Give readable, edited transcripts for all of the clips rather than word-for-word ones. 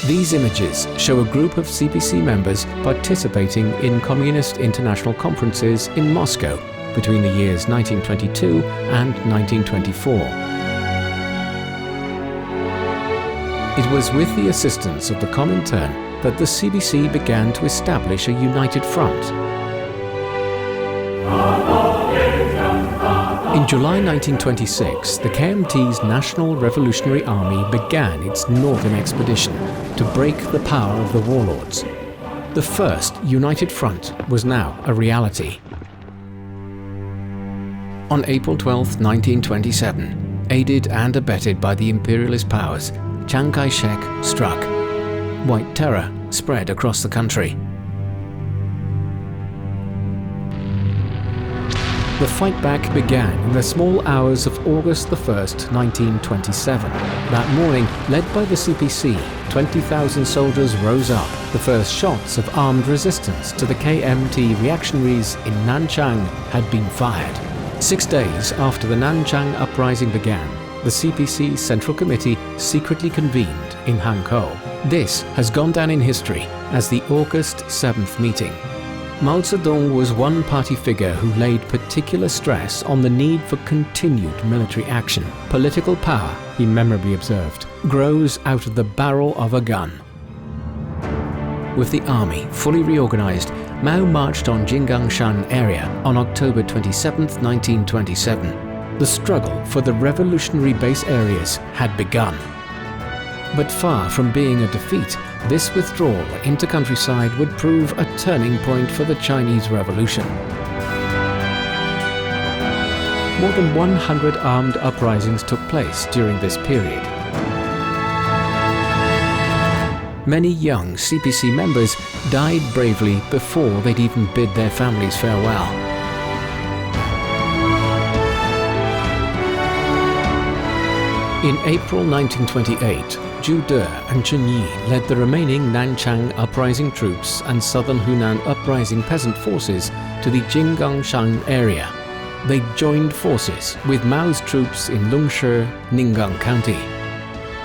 These images show a group of CPC members participating in communist international conferences in Moscow between the years 1922 and 1924. It was with the assistance of the Comintern that the CPC began to establish a united front. In July 1926, the KMT's National Revolutionary Army began its northern expedition to break the power of the warlords. The first united front was now a reality. On April 12, 1927, aided and abetted by the imperialist powers, Chiang Kai-shek struck. White terror spread across the country. The fight back began in the small hours of August 1, 1927. That morning, led by the CPC, 20,000 soldiers rose up. The first shots of armed resistance to the KMT reactionaries in Nanchang had been fired. 6 days after the Nanchang uprising began, the CPC Central Committee secretly convened in Hankou. This has gone down in history as the August 7th meeting. Mao Zedong was one party figure who laid particular stress on the need for continued military action. Political power, he memorably observed, grows out of the barrel of a gun. With the army fully reorganized, Mao marched on Jinggangshan area on October 27, 1927. The struggle for the revolutionary base areas had begun. But far from being a defeat, this withdrawal into countryside would prove a turning point for the Chinese Revolution. More than 100 armed uprisings took place during this period. Many young CPC members died bravely before they'd even bid their families farewell. In April 1928, Zhu De and Chen Yi led the remaining Nanchang uprising troops and southern Hunan uprising peasant forces to the Jinggangshan area. They joined forces with Mao's troops in Lungshi, Ninggang County.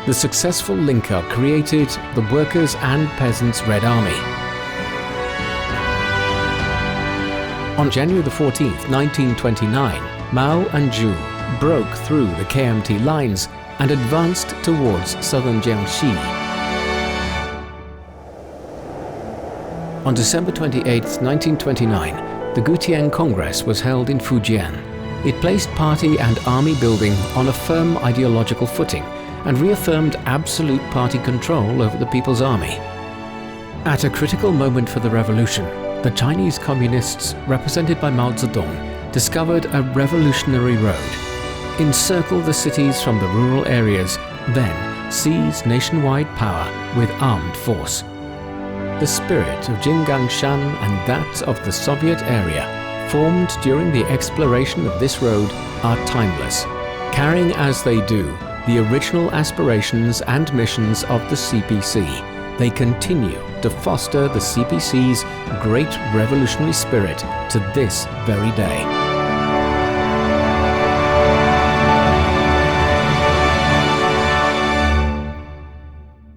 The successful link-up created the Workers' and Peasants' Red Army. On January 14, 1929, Mao and Zhu broke through the KMT lines and advanced towards southern Jiangxi. On December 28, 1929, the Gutian Congress was held in Fujian. It placed party and army building on a firm ideological footing and reaffirmed absolute party control over the People's Army. At a critical moment for the revolution, the Chinese Communists, represented by Mao Zedong, discovered a revolutionary road. Encircle the cities from the rural areas, then seize nationwide power with armed force. The spirit of Jinggangshan and that of the Soviet area, formed during the exploration of this road, are timeless, carrying as they do the original aspirations and missions of the CPC. They continue to foster the CPC's great revolutionary spirit to this very day.